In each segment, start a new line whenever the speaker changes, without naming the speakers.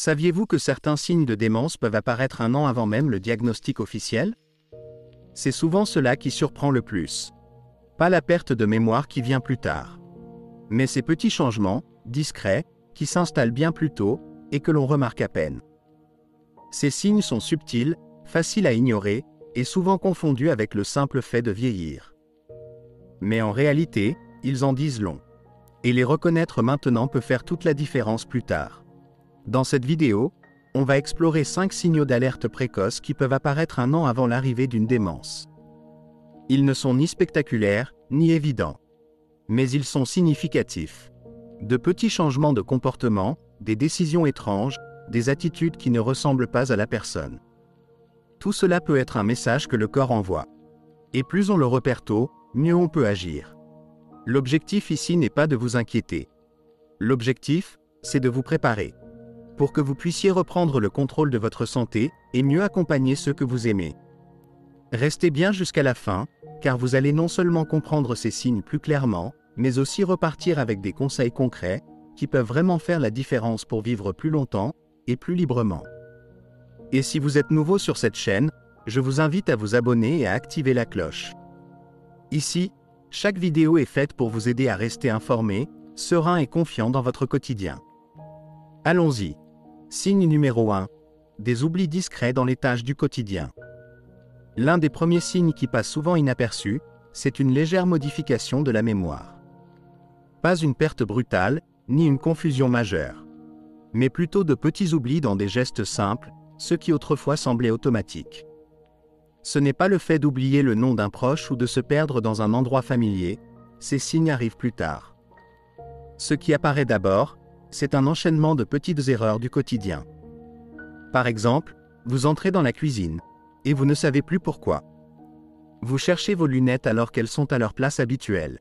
Saviez-vous que certains signes de démence peuvent apparaître un an avant même le diagnostic officiel? C'est souvent cela qui surprend le plus. Pas la perte de mémoire qui vient plus tard. Mais ces petits changements, discrets, qui s'installent bien plus tôt, et que l'on remarque à peine. Ces signes sont subtils, faciles à ignorer, et souvent confondus avec le simple fait de vieillir. Mais en réalité, ils en disent long. Et les reconnaître maintenant peut faire toute la différence plus tard. Dans cette vidéo, on va explorer 5 signaux d'alerte précoce qui peuvent apparaître un an avant l'arrivée d'une démence. Ils ne sont ni spectaculaires, ni évidents. Mais ils sont significatifs. De petits changements de comportement, des décisions étranges, des attitudes qui ne ressemblent pas à la personne. Tout cela peut être un message que le corps envoie. Et plus on le repère tôt, mieux on peut agir. L'objectif ici n'est pas de vous inquiéter. L'objectif, c'est de vous préparer. Pour que vous puissiez reprendre le contrôle de votre santé et mieux accompagner ceux que vous aimez. Restez bien jusqu'à la fin, car vous allez non seulement comprendre ces signes plus clairement, mais aussi repartir avec des conseils concrets, qui peuvent vraiment faire la différence pour vivre plus longtemps, et plus librement. Et si vous êtes nouveau sur cette chaîne, je vous invite à vous abonner et à activer la cloche. Ici, chaque vidéo est faite pour vous aider à rester informé, serein et confiant dans votre quotidien. Allons-y. Signe numéro 1. Des oublis discrets dans les tâches du quotidien. L'un des premiers signes qui passe souvent inaperçu, c'est une légère modification de la mémoire. Pas une perte brutale, ni une confusion majeure. Mais plutôt de petits oublis dans des gestes simples, ceux qui autrefois semblaient automatiques. Ce n'est pas le fait d'oublier le nom d'un proche ou de se perdre dans un endroit familier, ces signes arrivent plus tard. Ce qui apparaît d'abord, c'est un enchaînement de petites erreurs du quotidien. Par exemple, vous entrez dans la cuisine, et vous ne savez plus pourquoi. Vous cherchez vos lunettes alors qu'elles sont à leur place habituelle.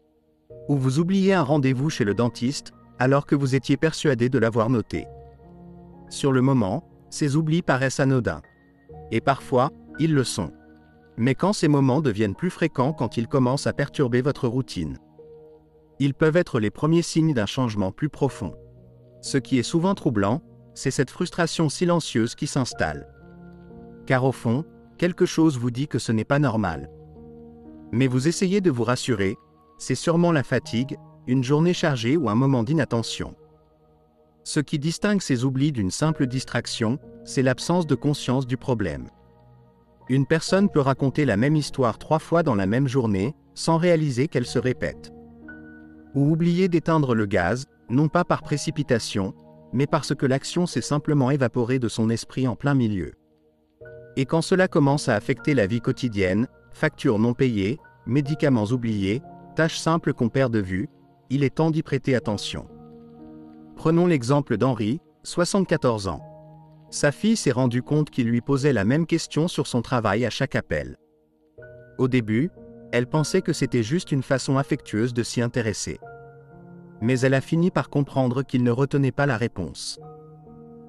Ou vous oubliez un rendez-vous chez le dentiste, alors que vous étiez persuadé de l'avoir noté. Sur le moment, ces oublis paraissent anodins. Et parfois, ils le sont. Mais quand ces moments deviennent plus fréquents quand ils commencent à perturber votre routine. Ils peuvent être les premiers signes d'un changement plus profond. Ce qui est souvent troublant, c'est cette frustration silencieuse qui s'installe. Car au fond, quelque chose vous dit que ce n'est pas normal. Mais vous essayez de vous rassurer, c'est sûrement la fatigue, une journée chargée ou un moment d'inattention. Ce qui distingue ces oublis d'une simple distraction, c'est l'absence de conscience du problème. Une personne peut raconter la même histoire 3 fois dans la même journée, sans réaliser qu'elle se répète. Ou oublier d'éteindre le gaz, non pas par précipitation, mais parce que l'action s'est simplement évaporée de son esprit en plein milieu. Et quand cela commence à affecter la vie quotidienne, factures non payées, médicaments oubliés, tâches simples qu'on perd de vue, il est temps d'y prêter attention. Prenons l'exemple d'Henri, 74 ans. Sa fille s'est rendue compte qu'il lui posait la même question sur son travail à chaque appel. Au début, elle pensait que c'était juste une façon affectueuse de s'y intéresser. Mais elle a fini par comprendre qu'il ne retenait pas la réponse.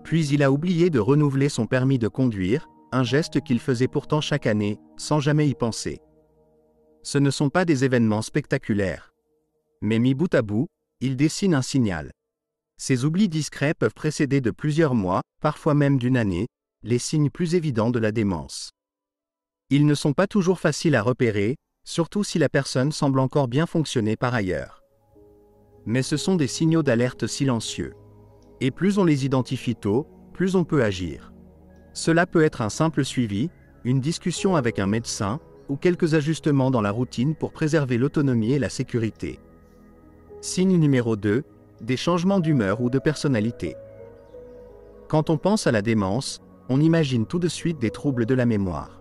Puis il a oublié de renouveler son permis de conduire, un geste qu'il faisait pourtant chaque année, sans jamais y penser. Ce ne sont pas des événements spectaculaires. Mais mis bout à bout, ils dessinent un signal. Ces oublis discrets peuvent précéder de plusieurs mois, parfois même d'une année, les signes plus évidents de la démence. Ils ne sont pas toujours faciles à repérer, surtout si la personne semble encore bien fonctionner par ailleurs. Mais ce sont des signaux d'alerte silencieux. Et plus on les identifie tôt, plus on peut agir. Cela peut être un simple suivi, une discussion avec un médecin, ou quelques ajustements dans la routine pour préserver l'autonomie et la sécurité. Signe numéro 2, des changements d'humeur ou de personnalité. Quand on pense à la démence, on imagine tout de suite des troubles de la mémoire.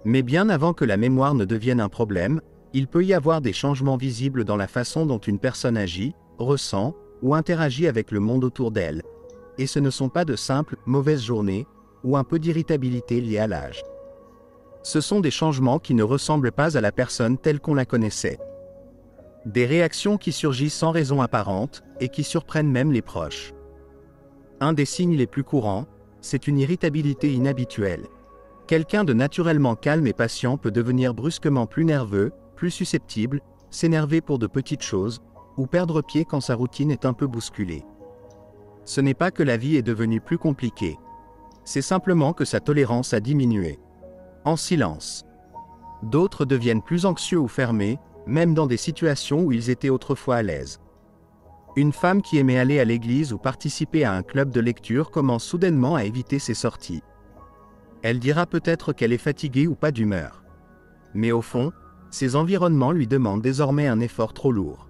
Mais bien avant que la mémoire ne devienne un problème, il peut y avoir des changements visibles dans la façon dont une personne agit, ressent ou interagit avec le monde autour d'elle. Et ce ne sont pas de simples « mauvaises journées » ou un peu d'irritabilité liée à l'âge. Ce sont des changements qui ne ressemblent pas à la personne telle qu'on la connaissait. Des réactions qui surgissent sans raison apparente et qui surprennent même les proches. Un des signes les plus courants, c'est une irritabilité inhabituelle. Quelqu'un de naturellement calme et patient peut devenir brusquement plus nerveux, plus susceptible, s'énerver pour de petites choses, ou perdre pied quand sa routine est un peu bousculée. Ce n'est pas que la vie est devenue plus compliquée. C'est simplement que sa tolérance a diminué. En silence. D'autres deviennent plus anxieux ou fermés, même dans des situations où ils étaient autrefois à l'aise. Une femme qui aimait aller à l'église ou participer à un club de lecture commence soudainement à éviter ses sorties. Elle dira peut-être qu'elle est fatiguée ou pas d'humeur. Mais au fond, ses environnements lui demandent désormais un effort trop lourd.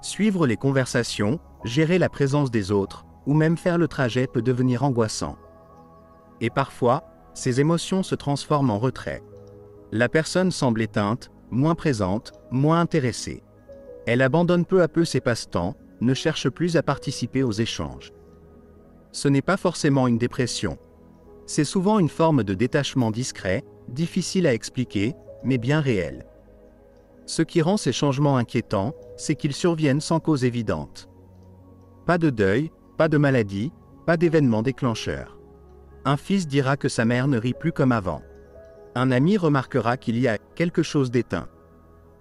Suivre les conversations, gérer la présence des autres, ou même faire le trajet peut devenir angoissant. Et parfois, ces émotions se transforment en retrait. La personne semble éteinte, moins présente, moins intéressée. Elle abandonne peu à peu ses passe-temps, ne cherche plus à participer aux échanges. Ce n'est pas forcément une dépression. C'est souvent une forme de détachement discret, difficile à expliquer, mais bien réel. Ce qui rend ces changements inquiétants, c'est qu'ils surviennent sans cause évidente. Pas de deuil, pas de maladie, pas d'événement déclencheur. Un fils dira que sa mère ne rit plus comme avant. Un ami remarquera qu'il y a quelque chose d'éteint.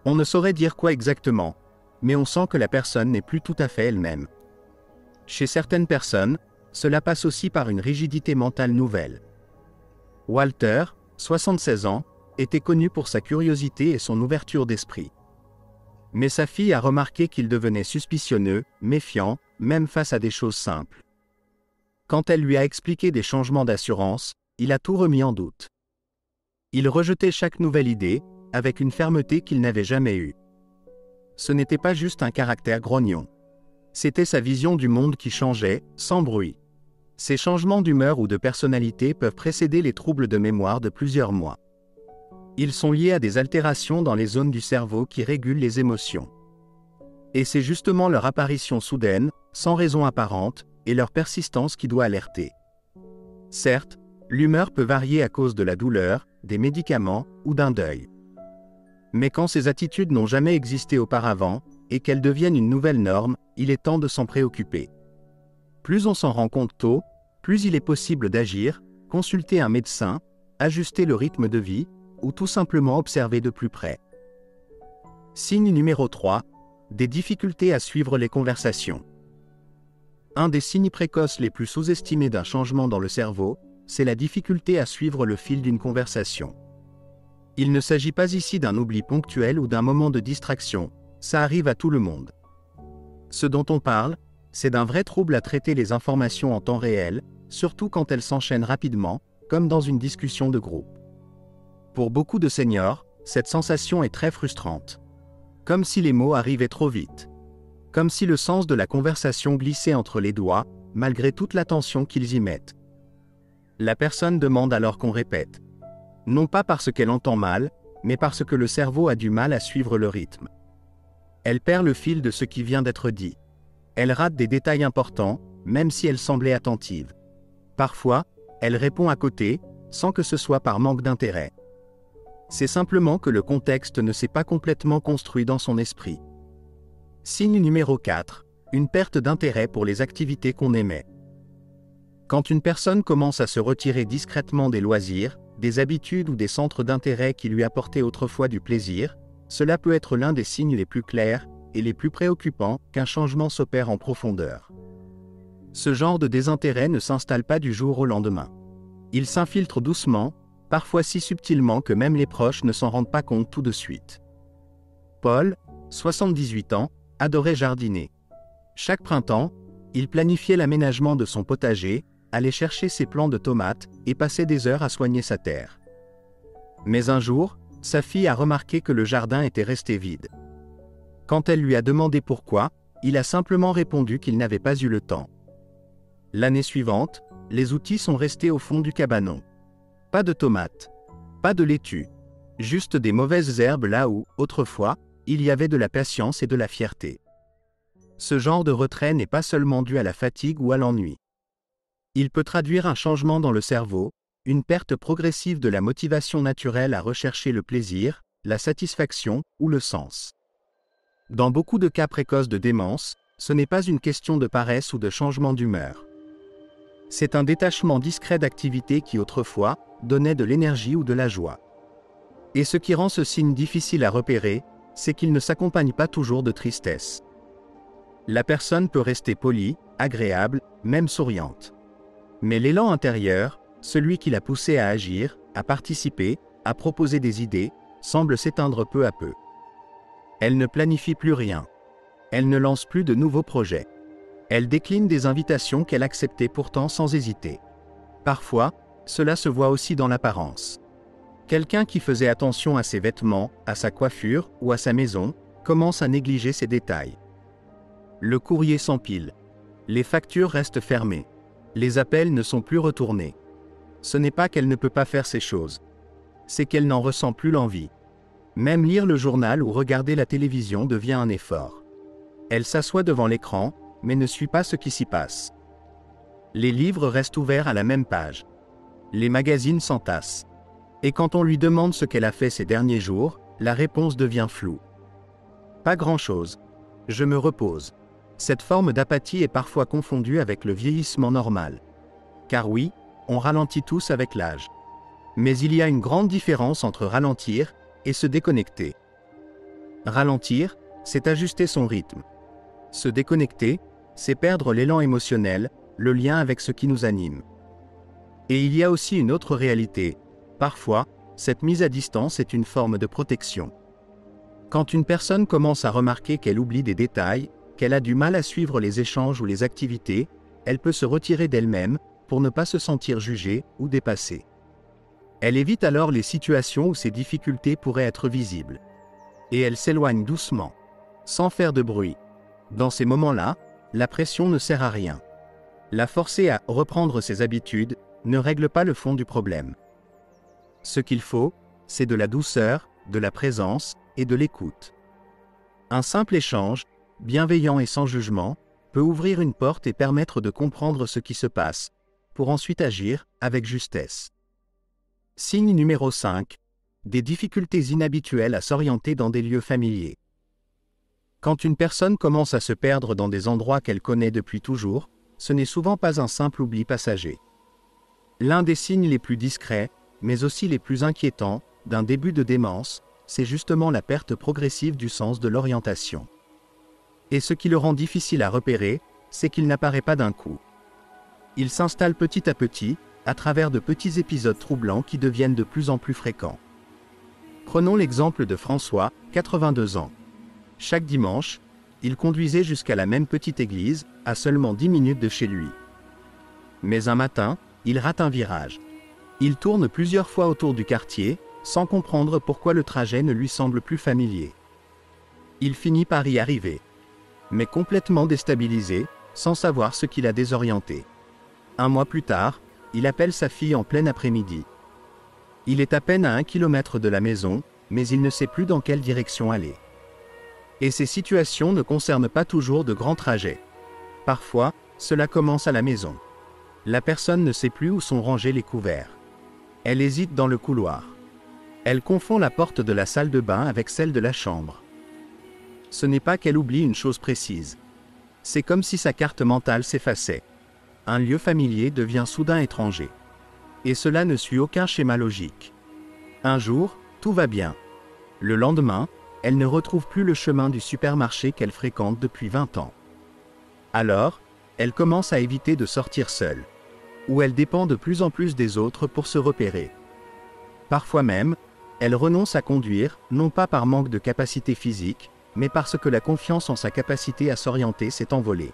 On ne saurait dire quoi exactement, mais on sent que la personne n'est plus tout à fait elle-même. Chez certaines personnes, cela passe aussi par une rigidité mentale nouvelle. Walter, 76 ans, était connu pour sa curiosité et son ouverture d'esprit. Mais sa fille a remarqué qu'il devenait suspicieux, méfiant, même face à des choses simples. Quand elle lui a expliqué des changements d'assurance, il a tout remis en doute. Il rejetait chaque nouvelle idée, avec une fermeté qu'il n'avait jamais eue. Ce n'était pas juste un caractère grognon. C'était sa vision du monde qui changeait, sans bruit. Ces changements d'humeur ou de personnalité peuvent précéder les troubles de mémoire de plusieurs mois. Ils sont liés à des altérations dans les zones du cerveau qui régulent les émotions. Et c'est justement leur apparition soudaine, sans raison apparente, et leur persistance qui doit alerter. Certes, l'humeur peut varier à cause de la douleur, des médicaments ou d'un deuil. Mais quand ces attitudes n'ont jamais existé auparavant, et qu'elles deviennent une nouvelle norme, il est temps de s'en préoccuper. Plus on s'en rend compte tôt, plus il est possible d'agir, consulter un médecin, ajuster le rythme de vie, ou tout simplement observer de plus près. Signe numéro 3. Des difficultés à suivre les conversations. Un des signes précoces les plus sous-estimés d'un changement dans le cerveau, c'est la difficulté à suivre le fil d'une conversation. Il ne s'agit pas ici d'un oubli ponctuel ou d'un moment de distraction, ça arrive à tout le monde. Ce dont on parle, c'est d'un vrai trouble à traiter les informations en temps réel, surtout quand elles s'enchaînent rapidement, comme dans une discussion de groupe. Pour beaucoup de seniors, cette sensation est très frustrante. Comme si les mots arrivaient trop vite. Comme si le sens de la conversation glissait entre les doigts, malgré toute l'attention qu'ils y mettent. La personne demande alors qu'on répète. Non pas parce qu'elle entend mal, mais parce que le cerveau a du mal à suivre le rythme. Elle perd le fil de ce qui vient d'être dit. Elle rate des détails importants, même si elle semblait attentive. Parfois, elle répond à côté, sans que ce soit par manque d'intérêt. C'est simplement que le contexte ne s'est pas complètement construit dans son esprit. Signe numéro 4. Une perte d'intérêt pour les activités qu'on aimait. Quand une personne commence à se retirer discrètement des loisirs, des habitudes ou des centres d'intérêt qui lui apportaient autrefois du plaisir, cela peut être l'un des signes les plus clairs et les plus préoccupants qu'un changement s'opère en profondeur. Ce genre de désintérêt ne s'installe pas du jour au lendemain. Il s'infiltre doucement, parfois si subtilement que même les proches ne s'en rendent pas compte tout de suite. Paul, 78 ans, adorait jardiner. Chaque printemps, il planifiait l'aménagement de son potager, allait chercher ses plants de tomates et passait des heures à soigner sa terre. Mais un jour, sa fille a remarqué que le jardin était resté vide. Quand elle lui a demandé pourquoi, il a simplement répondu qu'il n'avait pas eu le temps. L'année suivante, les outils sont restés au fond du cabanon. Pas de tomates, pas de laitue, juste des mauvaises herbes là où, autrefois, il y avait de la patience et de la fierté. Ce genre de retrait n'est pas seulement dû à la fatigue ou à l'ennui. Il peut traduire un changement dans le cerveau, une perte progressive de la motivation naturelle à rechercher le plaisir, la satisfaction ou le sens. Dans beaucoup de cas précoces de démence, ce n'est pas une question de paresse ou de changement d'humeur. C'est un détachement discret d'activités qui autrefois donnait de l'énergie ou de la joie. Et ce qui rend ce signe difficile à repérer, c'est qu'il ne s'accompagne pas toujours de tristesse. La personne peut rester polie, agréable, même souriante. Mais l'élan intérieur, celui qui l'a poussée à agir, à participer, à proposer des idées, semble s'éteindre peu à peu. Elle ne planifie plus rien. Elle ne lance plus de nouveaux projets. Elle décline des invitations qu'elle acceptait pourtant sans hésiter. Parfois, cela se voit aussi dans l'apparence. Quelqu'un qui faisait attention à ses vêtements, à sa coiffure ou à sa maison, commence à négliger ces détails. Le courrier s'empile. Les factures restent fermées. Les appels ne sont plus retournés. Ce n'est pas qu'elle ne peut pas faire ces choses. C'est qu'elle n'en ressent plus l'envie. Même lire le journal ou regarder la télévision devient un effort. Elle s'assoit devant l'écran, mais ne suit pas ce qui s'y passe. Les livres restent ouverts à la même page. Les magazines s'entassent. Et quand on lui demande ce qu'elle a fait ces derniers jours, la réponse devient floue. Pas grand-chose. Je me repose. Cette forme d'apathie est parfois confondue avec le vieillissement normal. Car oui, on ralentit tous avec l'âge. Mais il y a une grande différence entre ralentir et se déconnecter. Ralentir, c'est ajuster son rythme. Se déconnecter, c'est perdre l'élan émotionnel, le lien avec ce qui nous anime. Et il y a aussi une autre réalité. Parfois, cette mise à distance est une forme de protection. Quand une personne commence à remarquer qu'elle oublie des détails, qu'elle a du mal à suivre les échanges ou les activités, elle peut se retirer d'elle-même pour ne pas se sentir jugée ou dépassée. Elle évite alors les situations où ses difficultés pourraient être visibles. Et elle s'éloigne doucement, sans faire de bruit. Dans ces moments-là, la pression ne sert à rien. La forcer à reprendre ses habitudes ne règle pas le fond du problème. Ce qu'il faut, c'est de la douceur, de la présence et de l'écoute. Un simple échange, bienveillant et sans jugement, peut ouvrir une porte et permettre de comprendre ce qui se passe, pour ensuite agir avec justesse. Signe numéro 5. Des difficultés inhabituelles à s'orienter dans des lieux familiers. Quand une personne commence à se perdre dans des endroits qu'elle connaît depuis toujours, ce n'est souvent pas un simple oubli passager. L'un des signes les plus discrets, mais aussi les plus inquiétants, d'un début de démence, c'est justement la perte progressive du sens de l'orientation. Et ce qui le rend difficile à repérer, c'est qu'il n'apparaît pas d'un coup. Il s'installe petit à petit, à travers de petits épisodes troublants qui deviennent de plus en plus fréquents. Prenons l'exemple de François, 82 ans. Chaque dimanche, il conduisait jusqu'à la même petite église, à seulement 10 minutes de chez lui. Mais un matin, il rate un virage. Il tourne plusieurs fois autour du quartier, sans comprendre pourquoi le trajet ne lui semble plus familier. Il finit par y arriver. Mais complètement déstabilisé, sans savoir ce qui l'a désorienté. Un mois plus tard, il appelle sa fille en plein après-midi. Il est à peine à 1 kilomètre de la maison, mais il ne sait plus dans quelle direction aller. Et ces situations ne concernent pas toujours de grands trajets. Parfois, cela commence à la maison. La personne ne sait plus où sont rangés les couverts. Elle hésite dans le couloir. Elle confond la porte de la salle de bain avec celle de la chambre. Ce n'est pas qu'elle oublie une chose précise. C'est comme si sa carte mentale s'effaçait. Un lieu familier devient soudain étranger. Et cela ne suit aucun schéma logique. Un jour, tout va bien. Le lendemain, elle ne retrouve plus le chemin du supermarché qu'elle fréquente depuis 20 ans. Alors, elle commence à éviter de sortir seule. Où elle dépend de plus en plus des autres pour se repérer. Parfois même, elle renonce à conduire, non pas par manque de capacité physique, mais parce que la confiance en sa capacité à s'orienter s'est envolée.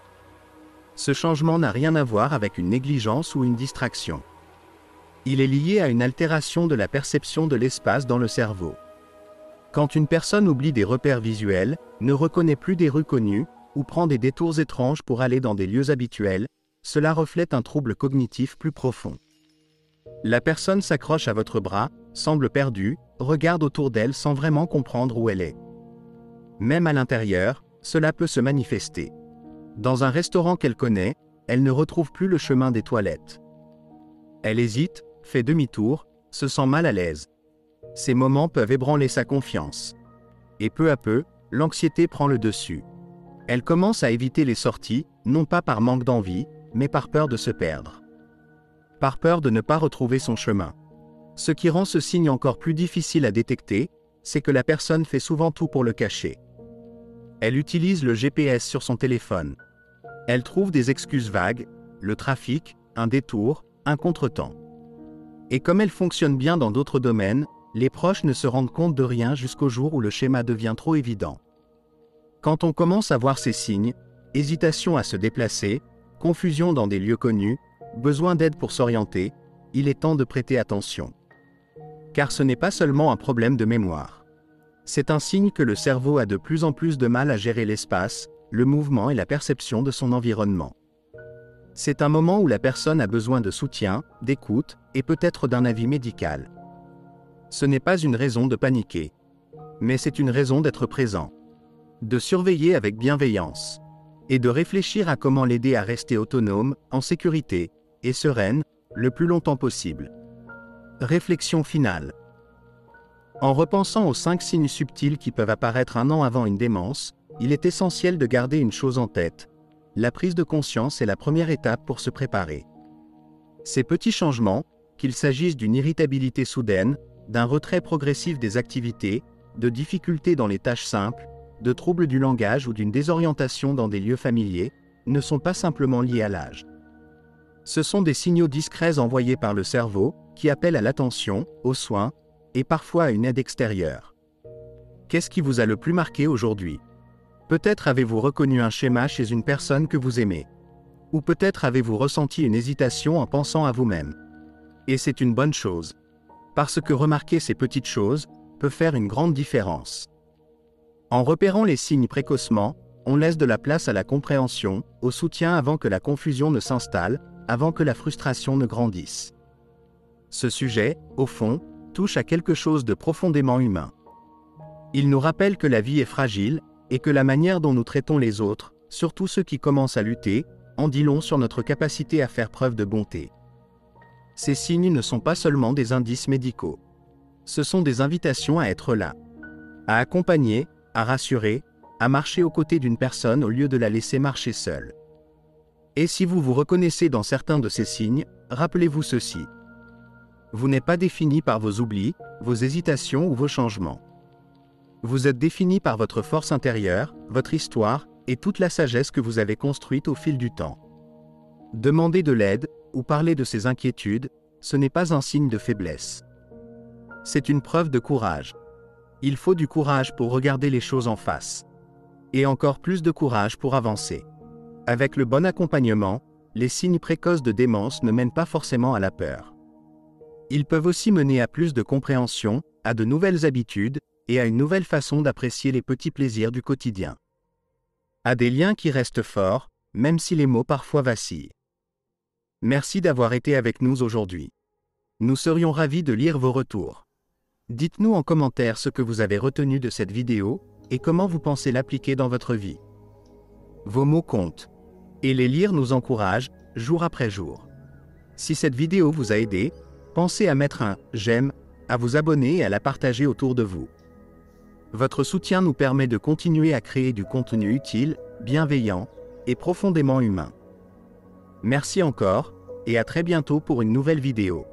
Ce changement n'a rien à voir avec une négligence ou une distraction. Il est lié à une altération de la perception de l'espace dans le cerveau. Quand une personne oublie des repères visuels, ne reconnaît plus des rues connues, ou prend des détours étranges pour aller dans des lieux habituels, cela reflète un trouble cognitif plus profond. La personne s'accroche à votre bras, semble perdue, regarde autour d'elle sans vraiment comprendre où elle est. Même à l'intérieur, cela peut se manifester. Dans un restaurant qu'elle connaît, elle ne retrouve plus le chemin des toilettes. Elle hésite, fait demi-tour, se sent mal à l'aise. Ces moments peuvent ébranler sa confiance. Et peu à peu, l'anxiété prend le dessus. Elle commence à éviter les sorties, non pas par manque d'envie, mais par peur de se perdre. Par peur de ne pas retrouver son chemin. Ce qui rend ce signe encore plus difficile à détecter, c'est que la personne fait souvent tout pour le cacher. Elle utilise le GPS sur son téléphone. Elles trouvent des excuses vagues, le trafic, un détour, un contretemps. Et comme elles fonctionnent bien dans d'autres domaines, les proches ne se rendent compte de rien jusqu'au jour où le schéma devient trop évident. Quand on commence à voir ces signes, hésitation à se déplacer, confusion dans des lieux connus, besoin d'aide pour s'orienter, il est temps de prêter attention. Car ce n'est pas seulement un problème de mémoire. C'est un signe que le cerveau a de plus en plus de mal à gérer l'espace, le mouvement et la perception de son environnement. C'est un moment où la personne a besoin de soutien, d'écoute et peut-être d'un avis médical. Ce n'est pas une raison de paniquer, mais c'est une raison d'être présent, de surveiller avec bienveillance et de réfléchir à comment l'aider à rester autonome, en sécurité et sereine, le plus longtemps possible. Réflexion finale. En repensant aux 5 signes subtils qui peuvent apparaître un an avant une démence, il est essentiel de garder une chose en tête. La prise de conscience est la première étape pour se préparer. Ces petits changements, qu'il s'agisse d'une irritabilité soudaine, d'un retrait progressif des activités, de difficultés dans les tâches simples, de troubles du langage ou d'une désorientation dans des lieux familiers, ne sont pas simplement liés à l'âge. Ce sont des signaux discrets envoyés par le cerveau, qui appellent à l'attention, aux soins, et parfois à une aide extérieure. Qu'est-ce qui vous a le plus marqué aujourd'hui ? Peut-être avez-vous reconnu un schéma chez une personne que vous aimez. Ou peut-être avez-vous ressenti une hésitation en pensant à vous-même. Et c'est une bonne chose. Parce que remarquer ces petites choses peut faire une grande différence. En repérant les signes précocement, on laisse de la place à la compréhension, au soutien avant que la confusion ne s'installe, avant que la frustration ne grandisse. Ce sujet, au fond, touche à quelque chose de profondément humain. Il nous rappelle que la vie est fragile, et que la manière dont nous traitons les autres, surtout ceux qui commencent à lutter, en dit long sur notre capacité à faire preuve de bonté. Ces signes ne sont pas seulement des indices médicaux. Ce sont des invitations à être là, à accompagner, à rassurer, à marcher aux côtés d'une personne au lieu de la laisser marcher seule. Et si vous vous reconnaissez dans certains de ces signes, rappelez-vous ceci. Vous n'êtes pas défini par vos oublis, vos hésitations ou vos changements. Vous êtes défini par votre force intérieure, votre histoire, et toute la sagesse que vous avez construite au fil du temps. Demander de l'aide, ou parler de ses inquiétudes, ce n'est pas un signe de faiblesse. C'est une preuve de courage. Il faut du courage pour regarder les choses en face. Et encore plus de courage pour avancer. Avec le bon accompagnement, les signes précoces de démence ne mènent pas forcément à la peur. Ils peuvent aussi mener à plus de compréhension, à de nouvelles habitudes, et à une nouvelle façon d'apprécier les petits plaisirs du quotidien. À des liens qui restent forts, même si les mots parfois vacillent. Merci d'avoir été avec nous aujourd'hui. Nous serions ravis de lire vos retours. Dites-nous en commentaire ce que vous avez retenu de cette vidéo, et comment vous pensez l'appliquer dans votre vie. Vos mots comptent. Et les lire nous encourage, jour après jour. Si cette vidéo vous a aidé, pensez à mettre un « j'aime », à vous abonner et à la partager autour de vous. Votre soutien nous permet de continuer à créer du contenu utile, bienveillant et profondément humain. Merci encore, et à très bientôt pour une nouvelle vidéo.